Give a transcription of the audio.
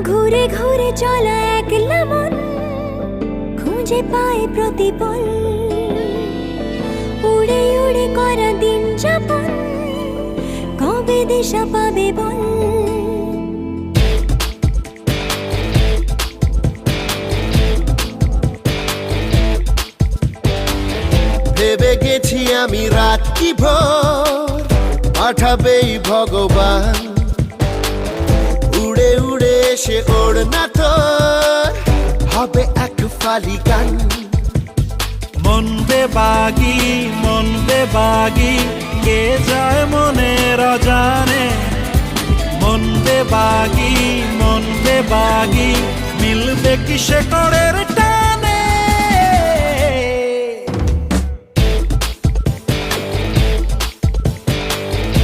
ঘুরে ঘুরে চলা একলা মন খুঁজে পায় প্রতিপল, উড়ে উড়ে করা দিন যাপন কবে দিশা পাবে বল। ভেবে গেছি আমি রাত কি ভোর পাঠাবেই ভগবান, উড়ে উড়ে এসে ওর না তোর হবে এক ফালি গান। মন বেবাগি কে যায় মনের অজানে, মন বেবাগি মিলবে কি সে করে